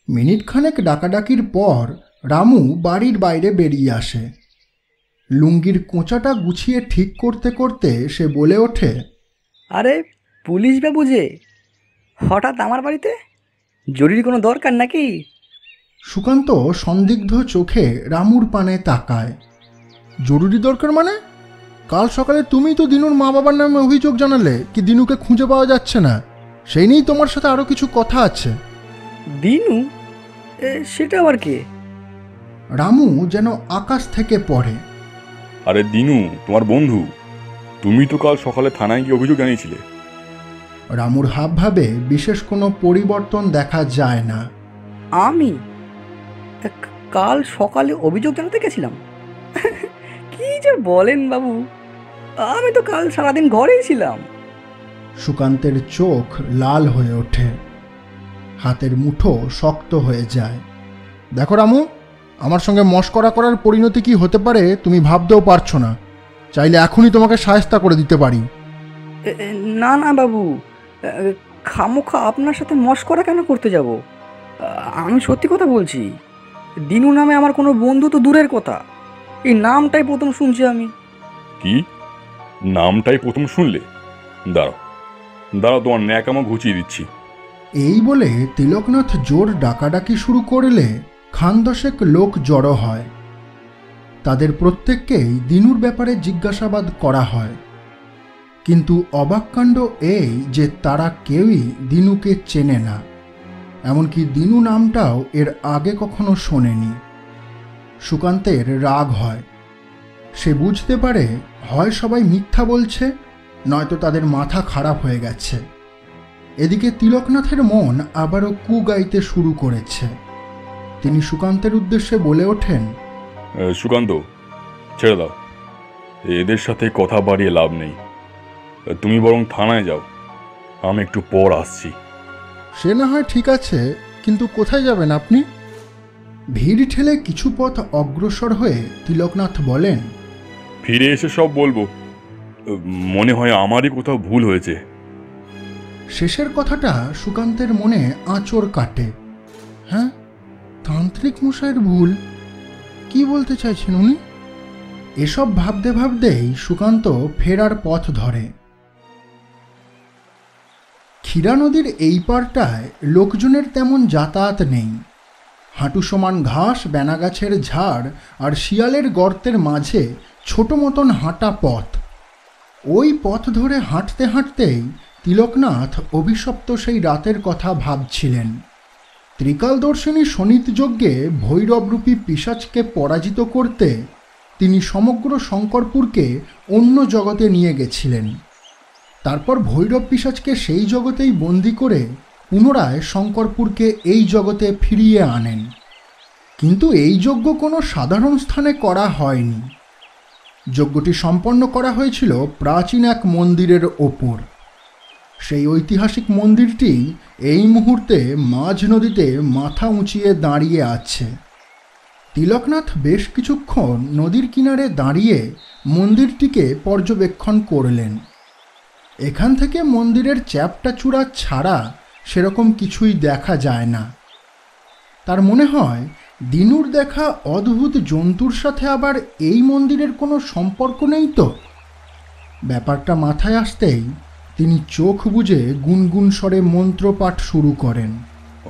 মিনিট খানেক ডাকাডাকির পর রামু বাড়ির বাইরে বেরিয়ে আসে। লুঙ্গির কোঁচাটা গুছিয়ে ঠিক করতে করতে সে বলে ওঠে, আরে পুলিশ বাবু যে, হঠাৎ আমার বাড়িতে? জরুরি কোনো দরকার নাকি? সুকান্ত সন্দিগ্ধ চোখে রামুর পানে তাকায়। জরুরি দরকার মানে? কাল সকালে তুমি তো দিনুর মা বাবার নামে অভিযোগ জানালে কি দিনুকে খুঁজে পাওয়া যাচ্ছে না, সেই নিয়েই তোমার সাথে আরও কিছু কথা আছে। দিনু? সেটা আবার কে? রামু যেন আকাশ থেকে পড়ে। আরে দিনু তোমার বন্ধু, তুমি তো কাল সকালে থানায় গিয়ে অভিযোগ জানিয়েছিলে। রামুর হাবভাবে বিশেষ কোনো পরিবর্তন দেখা যায় না। আমি কাল সকালে অভিযোগ জানাতে গেছিলাম? কি যে বলেন বাবু! আমি তো কাল সারাদিন ঘরেই ছিলাম। সুকান্তের চোখ লাল হয়ে ওঠে, হাতের মুঠো শক্ত হয়ে যায়। দেখো রামু, আমার সঙ্গে মশকরা করার পরিণতি কি হতে পারে তুমি ভাবতেও পারছো না। চাইলে এখনই তোমাকে শায়েস্তা করে দিতে পারি। না না বাবু, খামোখা আপনার সাথে মশকরা কেন করতে যাব? আমি সত্যি কথা বলছি। দিনু নামে আমার কোনো বন্ধু তো দূরের কথা, এই নামটাই প্রথম শুনছি আমি। কি নামটাই প্রথম শুনলে? দাঁড়াও দাঁড়াও, তোমার ন্যাকামো ঘুচিয়ে দিচ্ছি। এই বলে তিলকনাথ জোর ডাকাডাকি শুরু করলে খানদশেক লোক জড়ো হয়। তাদের প্রত্যেককেই দিনুর ব্যাপারে জিজ্ঞাসাবাদ করা হয়, কিন্তু অবাক কাণ্ড এই যে তারা কেউই দিনুকে চেনে না, এমনকি দিনু নামটাও এর আগে কখনো শোনেনি। সুকান্তের রাগ হয়। সে বুঝতে পারে হয় সবাই মিথ্যা বলছে, নয়তো তাদের মাথা খারাপ হয়ে গেছে। এদিকে তিলকনাথের মন আবারও কু গাইতে শুরু করেছে। তিনি সুকান্তের উদ্দেশ্যে বলে ওঠেন, সুকান্ত, ছেড়ে দাও, এদের সাথে কথা বাড়িয়ে লাভ নেই। তুমি বরং থানায় যাও, আমি একটু পর আসছি। সে না হয় ঠিক আছে, কিন্তু কোথায় যাবেন আপনি? ভিড় ঠেলে কিছু পথ অগ্রসর হয়ে তিলকনাথ বলেন, ফিরে এসে সব বলবো। মনে হয় আমারই কোথাও ভুল হয়েছে। শেষের কথাটা সুকান্তের মনে আঁচড় কাটে। হ্যাঁ, তান্ত্রিক মশাইয়ের ভুল? কি বলতে চাইছেন উনি? এসব ভাবতে ভাবতেই সুকান্ত ফেরার পথ ধরে। ক্ষীরা নদীর এই পারটায় লোকজনের তেমন যাতায়াত নেই। হাঁটু সমান ঘাস, বেনাগাছের ঝাড় আর শিয়ালের গর্তের মাঝে ছোট মতন হাঁটা পথ। ওই পথ ধরে হাঁটতে হাঁটতেই তিলকনাথ অভিশপ্ত সেই রাতের কথা ভাবছিলেন। ত্রিকালদর্শিনী শনিত যজ্ঞে ভৈরবরূপী পিশাচকে পরাজিত করতে তিনি সমগ্র শঙ্করপুরকে অন্য জগতে নিয়ে গেছিলেন। তারপর ভৈরব পিশাচকে সেই জগতেই বন্দি করে পুনরায় শঙ্করপুরকে এই জগতে ফিরিয়ে আনেন। কিন্তু এই যজ্ঞ কোনো সাধারণ স্থানে করা হয়নি। যজ্ঞটি সম্পন্ন করা হয়েছিল প্রাচীন এক মন্দিরের ওপর। সেই ঐতিহাসিক মন্দিরটি এই মুহূর্তে মাঝ নদীতে মাথা উঁচিয়ে দাঁড়িয়ে আছে। তিলকনাথ বেশ কিছুক্ষণ নদীর কিনারে দাঁড়িয়ে মন্দিরটিকে পর্যবেক্ষণ করলেন। এখান থেকে মন্দিরের চ্যাপ্টাচূড়া ছাড়া সেরকম কিছুই দেখা যায় না। তার মনে হয় দিনুর দেখা অদ্ভুত জন্তুর সাথে আবার এই মন্দিরের কোনো সম্পর্ক নেই তো। ব্যাপারটা মাথায় আসতেই তিনি চোখ বুজে গুনগুন স্বরে মন্ত্রপাঠ শুরু করেন।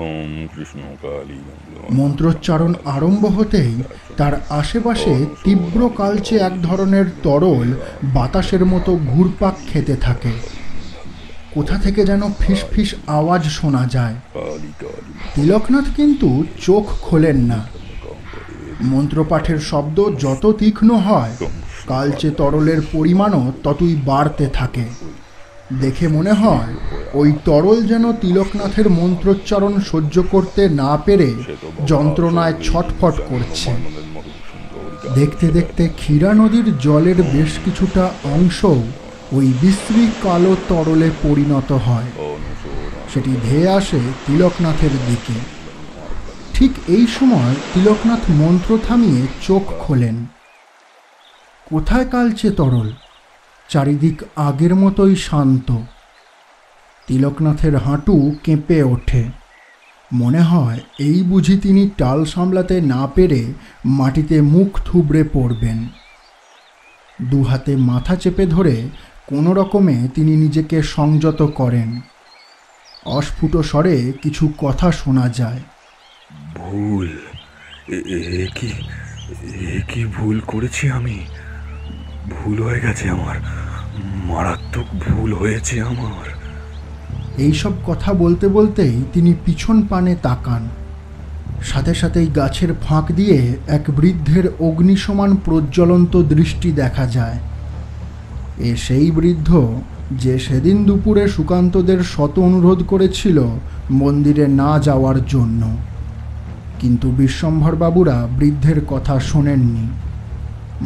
ওম কৃষ্ণ কালী। মন্ত্রোচ্চারণ আরম্ভ হতেই তার আশেপাশে তীব্র কালচে এক ধরনের তরল বাতাসের মতো ঘুরপাক খেতে থাকে। কোথা থেকে যেন ফিসফিস আওয়াজ শোনা যায়। তিলকনাথ কিন্তু চোখ খোলেন না। মন্ত্রপাঠের শব্দ যত তীক্ষ্ণ হয়, কালচে তরলের পরিমাণও ততই বাড়তে থাকে। দেখে মনে হয় ওই তরল যেন তিলকনাথের মন্ত্রোচ্চারণ সহ্য করতে না পেরে যন্ত্রণায় ছটফট করছে। দেখতে দেখতে ক্ষীরা নদীর জলের বেশ কিছুটা অংশ ওই বিশ্রী কালো তরলে পরিণত হয়। সেটি ধেয়ে আসে তিলকনাথের দিকে। ঠিক এই সময় তিলকনাথ মন্ত্র থামিয়ে চোখ খোলেন। কোথায় কালচে তরল? চারিদিক আগের মতোই শান্ত। তিলকনাথের হাঁটু কেঁপে ওঠে। মনে হয় এই বুঝি তিনি টাল সামলাতে না পেরে মাটিতে মুখ থুবড়ে পড়বেন। দু হাতে মাথা চেপে ধরে কোনো রকমে তিনি নিজেকে সংযত করেন। অস্ফুট স্বরে কিছু কথা শোনা যায়। ভুল, কি ভুল করেছি আমি? ভুল হয়ে গেছে আমার, মারাত্মক ভুল হয়েছে আমার। এইসব কথা বলতে বলতেই তিনি পিছন পানে তাকান। সাথে সাথেই গাছের ফাঁক দিয়ে এক বৃদ্ধের অগ্নিসমান প্রজ্বলন্ত দৃষ্টি দেখা যায়। এ সেই বৃদ্ধ যে সেদিন দুপুরে সুকান্তদের শত অনুরোধ করেছিল মন্দিরে না যাওয়ার জন্য, কিন্তু বিশ্বম্ভরবাবুরা বৃদ্ধের কথা শোনেননি।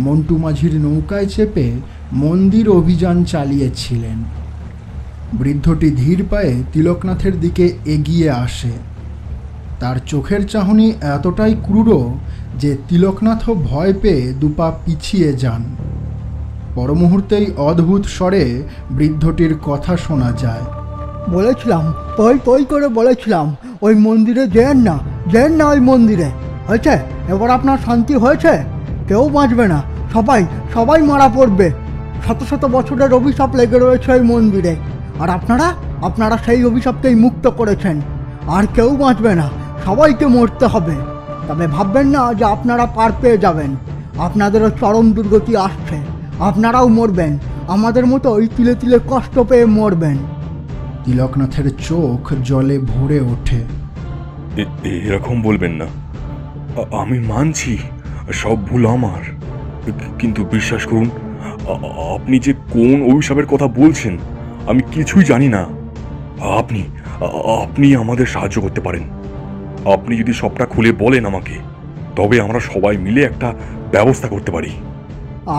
মন্টু মাঝির নৌকায় চেপে মন্দির অভিযান চালিয়েছিলেন। বৃদ্ধটি ধীর পায়ে তিলকনাথের দিকে এগিয়ে আসে। তার চোখের চাহনি এতটাই ক্রূর যে তিলকনাথও ভয় পেয়ে দুপা পিছিয়ে যান। পরমুহূর্তেই অদ্ভুত স্বরে বৃদ্ধটির কথা শোনা যায়। বলেছিলাম, তৈ করে বলেছিলাম, ওই মন্দিরে যেন না ওই মন্দিরে। হয়েছে, এবার আপনার শান্তি হয়েছে? কেউ বাঁচবে না, সবাই মারা পড়বে। শত শত বছরের অভিশাপ লেগে রয়েছে ওই মন্দিরে, আর আপনারা সেই অভিশাপকেই মুক্ত করেছেন। আর কেউ বাঁচবে না, সবাইকে মরতে হবে। তবে ভাববেন না যে আপনারা পার পেয়ে যাবেন। আপনাদেরও চরম দুর্গতি আসছে, আপনারাও মরবেন, আমাদের মতো ওই তিলে তিলে কষ্ট পেয়ে মরবেন। তিলকনাথের চোখ জলে ভরে ওঠে। এরকম বলবেন না, আমি মানছি সব ভুল আমার, কিন্তু বিশ্বাস করুন, আপনি যে কোন অভিশাপের কথা বলছেন আমি কিছুই জানি না। আপনি আমাদের সাহায্য করতে পারেন। আপনি যদি সবটা খুলে বলেন আমাকে, তবে আমরা সবাই মিলে একটা ব্যবস্থা করতে পারি।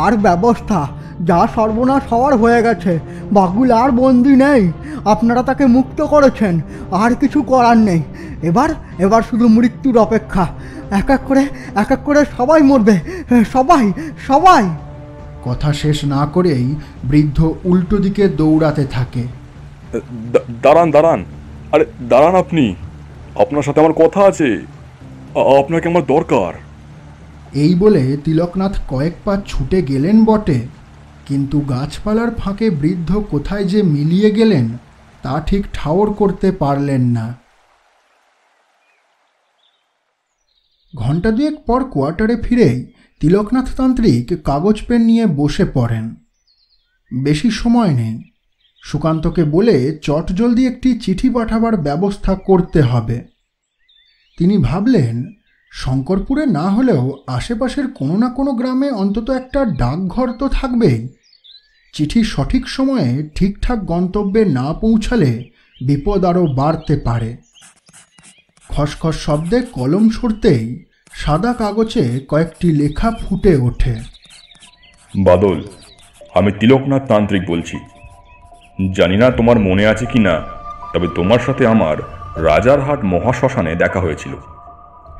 আর ব্যবস্থা? যা সর্বনাশ হওয়ার হয়ে গেছে। বাগুল আর বন্দি নেই, আপনারা তাকে মুক্ত করেছেন, আর কিছু করার নেই। এবার শুধু মৃত্যুর অপেক্ষা। এক এক করে সবাই মরবে, সবাই। কথা শেষ না করেই বৃদ্ধ উল্টো দিকে দৌড়াতে থাকে। দাঁড়ান, আরে দাঁড়ান, আপনার সাথে আমার কথা আছে, আপনাকে আমার দরকার। এই বলে তিলকনাথ কয়েক পা ছুটে গেলেন বটে, কিন্তু গাছপালার ফাঁকে বৃদ্ধ কোথায় যে মিলিয়ে গেলেন তা ঠিক ঠাওর করতে পারলেন না। ঘণ্টা দুয়েক পর কোয়ার্টারে ফিরেই তিলকনাথ তান্ত্রিক কাগজ পেন নিয়ে বসে পড়েন। বেশি সময় নেই। সুকান্তকে বলে চটজলদি একটি চিঠি পাঠাবার ব্যবস্থা করতে হবে। তিনি ভাবলেন, শঙ্করপুরে না হলেও আশেপাশের কোনো না কোনো গ্রামে অন্তত একটা ডাকঘর তো থাকবেই। চিঠি সঠিক সময়ে ঠিকঠাক গন্তব্যে না পৌঁছালে বিপদ আরও বাড়তে পারে। খসখস শব্দে কলম ছুড়তেই সাদা কাগজে কয়েকটি লেখা ফুটে ওঠে। বাদল, আমি তিলকনাথ তান্ত্রিক বলছি। জানি না তোমার মনে আছে কি না, তবে তোমার সাথে আমার রাজারহাট মহাশ্মশানে দেখা হয়েছিল।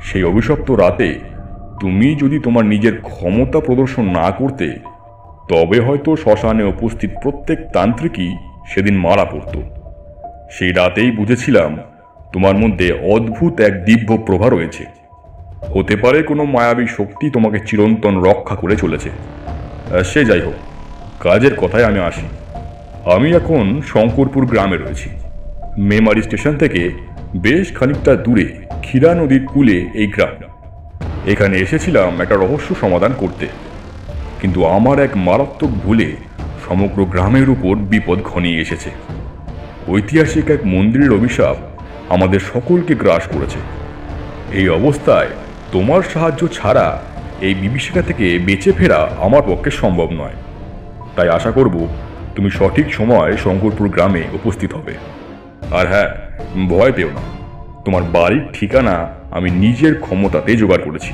সেই অভিশপ্ত রাতে তুমি যদি তোমার নিজের ক্ষমতা প্রদর্শন না করতে, তবে হয়তো শ্মশানে উপস্থিত প্রত্যেক তান্ত্রিকই সেদিন মারা পড়ত। সেই রাতেই বুঝেছিলাম তোমার মধ্যে অদ্ভুত এক দিব্য প্রভা রয়েছে। হতে পারে কোনো মায়াবী শক্তি তোমাকে চিরন্তন রক্ষা করে চলেছে। সে যাই হোক, কাজের কথায় আমি আসি। আমি এখন শঙ্করপুর গ্রামে রয়েছি। মেমারি স্টেশন থেকে বেশ খানিকটা দূরে ক্ষীরা নদীর কূলে এই গ্রাম। এখানে এসেছিলাম একটা রহস্য সমাধান করতে, কিন্তু আমার এক মারাত্মক ভুলে সমগ্র গ্রামের উপর বিপদ ঘনিয়ে এসেছে। ঐতিহাসিক এক মন্দিরের অভিশাপ আমাদের সকলকে গ্রাস করেছে। এই অবস্থায় তোমার সাহায্য ছাড়া এই বিভীষিকা থেকে বেঁচে ফেরা আমার পক্ষে সম্ভব নয়। তাই আশা করব তুমি সঠিক সময় শঙ্করপুর গ্রামে উপস্থিত হবে। আর হ্যাঁ, ভয় পেও না, তোমার বাড়ির ঠিকানা আমি নিজের ক্ষমতাতে জোগাড় করেছি।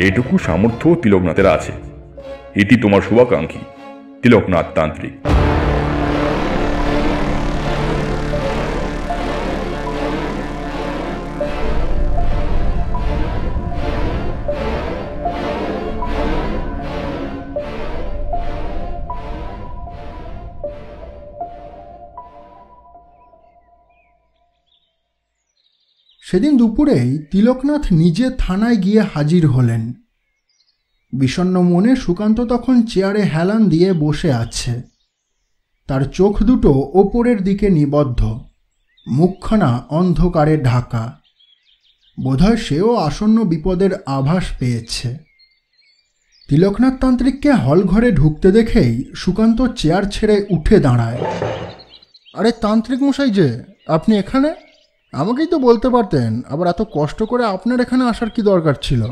এইটুকু সামর্থ্য তিলকনাথের আছে। এটি তোমার শুভাকাঙ্ক্ষী তিলকনাথ তান্ত্রিক। সেদিন দুপুরেই তিলকনাথ নিজে থানায় গিয়ে হাজির হলেন। বিষণ্ণ মনে সুকান্ত তখন চেয়ারে হেলান দিয়ে বসে আছে। তার চোখ দুটো ওপরের দিকে নিবদ্ধ, মুখখানা অন্ধকারে ঢাকা। বোধহয় সেও আসন্ন বিপদের আভাস পেয়েছে। তিলকনাথ তান্ত্রিককে হলঘরে ঢুকতে দেখেই সুকান্ত চেয়ার ছেড়ে উঠে দাঁড়ায়। আরে তান্ত্রিক মশাই যে, আপনি এখানে? আমাকেই তো বলতে পারতেন, আবার এত কষ্ট করে আপনার এখানে আসার কি দরকার ছিল?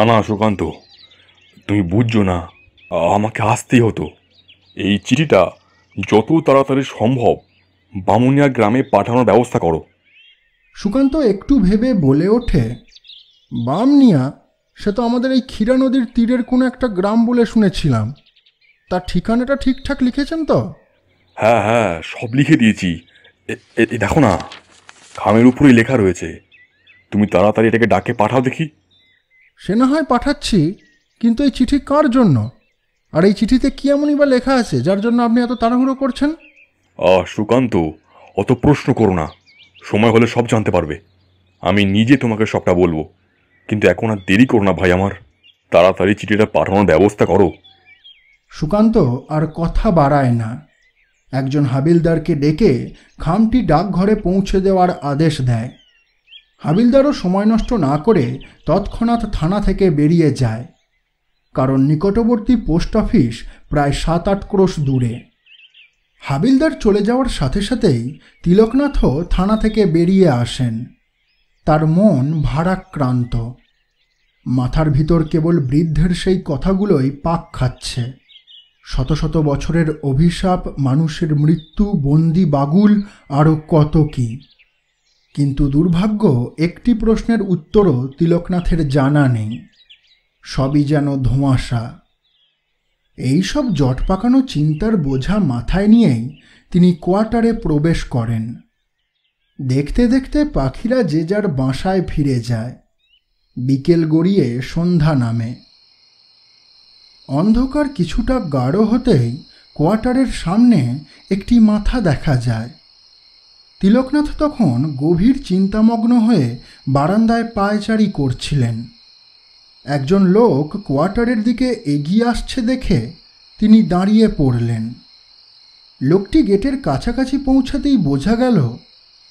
না সুকান্ত, তুমি বুঝছো না, আমাকে আসতেই হতো। এই চিঠিটা যত তাড়াতাড়ি সম্ভব বামুনিয়া গ্রামে পাঠানোর ব্যবস্থা করো। সুকান্ত একটু ভেবে বলে ওঠে, বামনিয়া? সে তো আমাদের এই ক্ষীরা নদীর তীরের কোনো একটা গ্রাম বলে শুনেছিলাম। তার ঠিকানাটা ঠিকঠাক লিখেছেন তো? হ্যাঁ হ্যাঁ, সব লিখে দিয়েছি। দেখো না, খামের উপরেই লেখা রয়েছে। তুমি তাড়াতাড়ি এটাকে ডাকে পাঠাও দেখি। সে না হয় পাঠাচ্ছি, কিন্তু এই চিঠি কার জন্য? আর এই চিঠিতে কী এমনই বা লেখা আছে যার জন্য আপনি এত তাড়াহুড়ো করছেন? সুকান্ত, অত প্রশ্ন করো না। সময় হলে সব জানতে পারবে। আমি নিজে তোমাকে সবটা বলবো। কিন্তু এখন আর দেরি করো না ভাই আমার, তাড়াতাড়ি চিঠিটা পাঠানোর ব্যবস্থা করো। সুকান্ত আর কথা বাড়ায় না। একজন হাবিলদারকে ডেকে খামটি ডাকঘরে পৌঁছে দেওয়ার আদেশ দেয়। হাবিলদারও সময় নষ্ট না করে তৎক্ষণাৎ থানা থেকে বেরিয়ে যায়, কারণ নিকটবর্তী পোস্ট অফিস প্রায় 7-8 ক্রোশ দূরে। হাবিলদার চলে যাওয়ার সাথে সাথেই তিলকনাথও থানা থেকে বেরিয়ে আসেন। তার মন ভারাক্রান্ত। মাথার ভিতর কেবল বৃদ্ধের সেই কথাগুলোই পাক খাচ্ছে। শত শত বছরের অভিশাপ, মানুষের মৃত্যু, বন্দি বাগুল, আরও কত কি। কিন্তু দুর্ভাগ্য, একটি প্রশ্নের উত্তরও তিলকনাথের জানা নেই। সবই যেন ধোঁয়াশা। এইসব জট পাকানো চিন্তার বোঝা মাথায় নিয়েই তিনি কোয়ার্টারে প্রবেশ করেন। দেখতে দেখতে পাখিরা যে যার বাসায় ফিরে যায়। বিকেল গড়িয়ে সন্ধ্যা নামে। অন্ধকার কিছুটা গাঢ় হতেই কোয়ার্টারের সামনে একটি মাথা দেখা যায়। তিলকনাথ তখন গভীর চিন্তামগ্ন হয়ে বারান্দায় পায়চারি করছিলেন। একজন লোক কোয়ার্টারের দিকে এগিয়ে আসছে দেখে তিনি দাঁড়িয়ে পড়লেন। লোকটি গেটের কাছাকাছি পৌঁছাতেই বোঝা গেল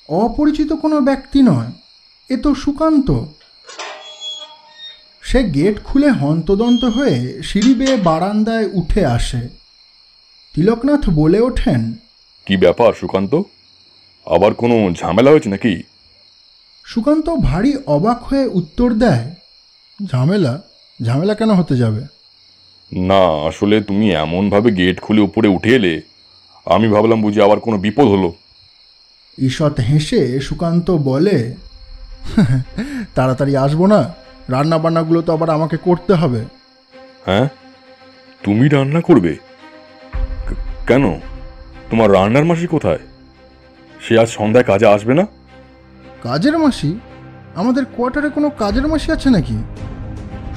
অপরিচিত কোনো ব্যক্তি নয়, এ তো সুকান্ত। সে গেট খুলে হন্তদন্ত হয়ে সিঁড়ি বেয়ে বারান্দায় উঠে আসে। তিলকনাথ বলে ওঠেন, কি ব্যাপার সুকান্ত? আবার কোনো ঝামেলা হয়েছে নাকি? সুকান্ত ভারী অবাক হয়ে উত্তর দেয়, ঝামেলা? ঝামেলা কেন হতে যাবে? না, আসলে তুমি এমনভাবে গেট খুলে উপরে উঠে এলে, আমি ভাবলাম বুঝি আবার কোনো বিপদ হলো। ঈষৎ হেসে সুকান্ত বলে, তাড়াতাড়ি আসবো না? রান্না বান্নাগুলো তো আবার আমাকে করতে হবে। হ্যাঁ, তুমি রান্না করবে? কেন? তোমার রান্নার মাসি কোথায়? সে আজ সন্ধ্যায় কাজে আসবে না? কাজের মাসি? আমাদের কোয়ার্টারে কোনো কাজের মাসি আছে নাকি?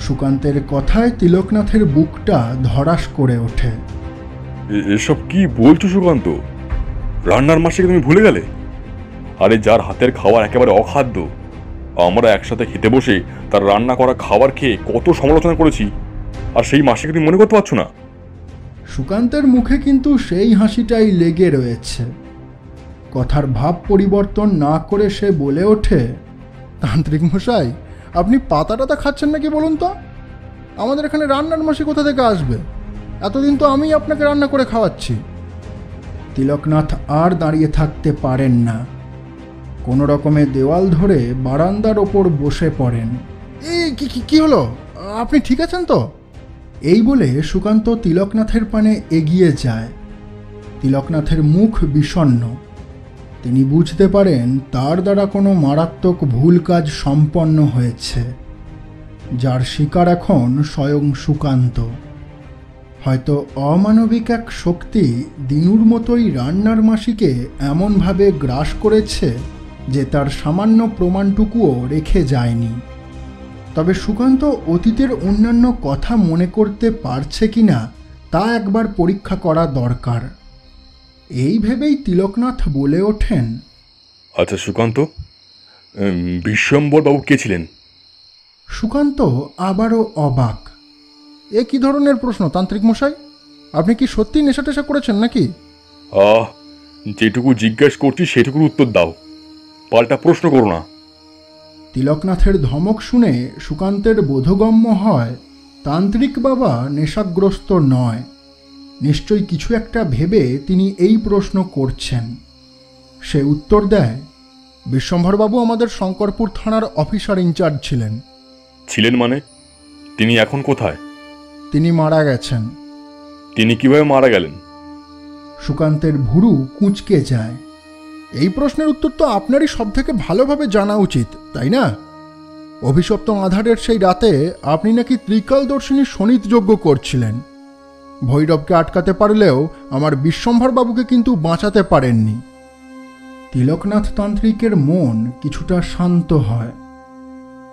সুকান্তের কথায় তিলকনাথের বুকটা ধড়াস করে ওঠে। এসব কি বলছো সুকান্ত? রান্নার মাসিকে তুমি ভুলে গেলে? আরে যার হাতের খাবার একেবারে অখাদ্য, আমরা একসাথে খেতে বসে তার রান্না করা খাবার খেয়ে কত সমালোচনা করেছি, আর সেই মাসিকে তুমি মনে করতে পারছো না? সুকান্তের মুখে কিন্তু সেই হাসিটাই লেগে রয়েছে। কথার ভাব পরিবর্তন না করে সে বলে ওঠে, তান্ত্রিক মশাই, আপনি পাতা টাতা খাচ্ছেন নাকি বলুন তো? আমাদের এখানে রান্নার মাসি কোথা থেকে আসবে? এতদিন তো আমি আপনাকে রান্না করে খাওয়াচ্ছি। তিলকনাথ আর দাঁড়িয়ে থাকতে পারেন না। কোনো রকমে দেওয়াল ধরে বারান্দার ওপর বসে পড়েন। এই কি হলো? আপনি ঠিক আছেন তো? এই বলে সুকান্ত তিলকনাথের পানে এগিয়ে যায়। তিলকনাথের মুখ বিষণ্ণ। তিনি বুঝতে পারেন তার দ্বারা কোনো মারাত্মক ভুল কাজ সম্পন্ন হয়েছে, যার শিকার এখন স্বয়ং সুকান্ত। হয়তো অমানবিক এক শক্তি দিনুর মতোই রান্নার মাসিকে এমনভাবে গ্রাস করেছে যে তার সামান্য প্রমাণটুকুও রেখে যায়নি। তবে সুকান্ত অতীতের অন্যান্য কথা মনে করতে পারছে কিনা তা একবার পরীক্ষা করা দরকার। এই ভেবেই তিলকনাথ বলে ওঠেন, আচ্ছা সুকান্ত, বিশ্বম্বরবাবু কে ছিলেন? সুকান্ত আবারও অবাক। এ কি ধরনের প্রশ্ন তান্ত্রিক মশাই? আপনি কি সত্যি নেশা টেশা করেছেন নাকি? যেটুকু জিজ্ঞেস করছি সেটুকুর উত্তর দাও, পাল্টা প্রশ্ন করো না। তিলকনাথের ধমক শুনে সুকান্তের বোধগম্য হয় তান্ত্রিক বাবা নেশাগ্রস্ত নয়। নিশ্চয়ই কিছু একটা ভেবে তিনি এই প্রশ্ন করছেন। সে উত্তর দেয়, বিশ্বম্ভরবাবু আমাদের শঙ্করপুর থানার অফিসার ইনচার্জ ছিলেন। ছিলেন মানে? তিনি এখন কোথায়? তিনি মারা গেছেন। তিনি কিভাবে মারা গেলেন? সুকান্তের ভুরু কুঁচকে যায়। এই প্রশ্নের উত্তর তো আপনারই সব থেকে ভালোভাবে জানা উচিত, তাই না? অভিশপ্ত আঁধারের সেই রাতে আপনি নাকি ত্রিকালদর্শিনী শনিত যজ্ঞ করছিলেন। ভৈরবকে আটকাতে পারলেও আমার বিশ্বম্ভর বাবুকে কিন্তু বাঁচাতে পারেননি। তিলকনাথ তান্ত্রিকের মন কিছুটা শান্ত হয়।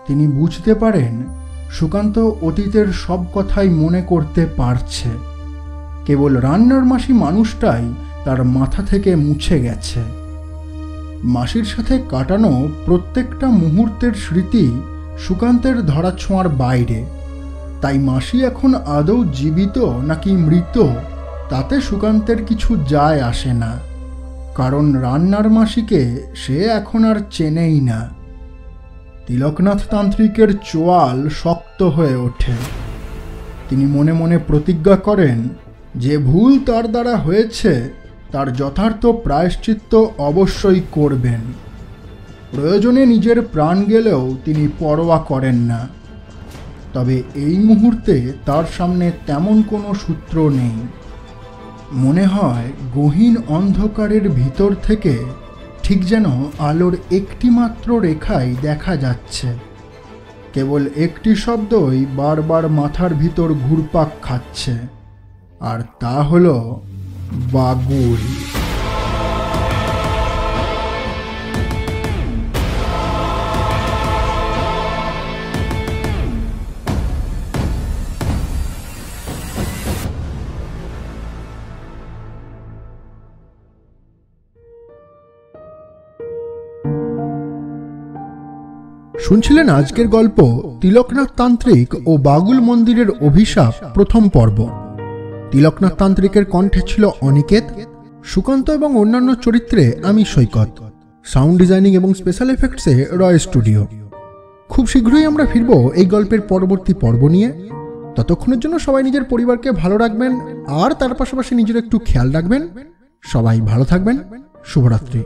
তিনি বুঝতে পারেন সুকান্ত অতীতের সব কথাই মনে করতে পারছে, কেবল রান্নার মাসি মানুষটাই তার মাথা থেকে মুছে গেছে। মাসির সাথে কাটানো প্রত্যেকটা মুহূর্তের স্মৃতি সুকান্তের ধরাছোঁয়ার বাইরে, তাই মাসি এখন আদৌ জীবিত নাকি মৃত তাতে সুকান্তের কিছু যায় আসে না, কারণ রান্নার মাসিকে সে এখন আর চেনেই না। তিলকনাথ তান্ত্রিকের চোয়াল শক্ত হয়ে ওঠে। তিনি মনে মনে প্রতিজ্ঞা করেন যে ভুল তার দ্বারা হয়েছে তার যথার্থ প্রায়শ্চিত্ত অবশ্যই করবেন। প্রয়োজনে নিজের প্রাণ গেলেও তিনি পরোয়া করেন না। তবে এই মুহূর্তে তার সামনে তেমন কোনো সূত্র নেই। মনে হয় গহীন অন্ধকারের ভিতর থেকে ঠিক যেন আলোর একটি মাত্র রেখাই দেখা যাচ্ছে। কেবল একটি শব্দই বারবার মাথার ভিতর ঘুরপাক খাচ্ছে, আর তা হলো বাগুল। শুনছিলেন আজকের গল্প তিলকনাথ তান্ত্রিক ও বাগুল মন্দিরের অভিশাপ প্রথম পর্ব। তিলকনাথ তান্ত্রিকের কণ্ঠে ছিল অনিকেত, সুকান্ত এবং অন্যান্য চরিত্রে আমি সৈকত। সাউন্ড ডিজাইনিং এবং স্পেশাল এফেক্টসে রয় স্টুডিও। খুব শীঘ্রই আমরা ফিরব এই গল্পের পরবর্তী পর্ব নিয়ে। ততক্ষণের জন্য সবাই নিজের পরিবারকে ভালো রাখবেন, আর তার পাশাপাশি নিজের একটু খেয়াল রাখবেন। সবাই ভালো থাকবেন। শুভরাত্রি।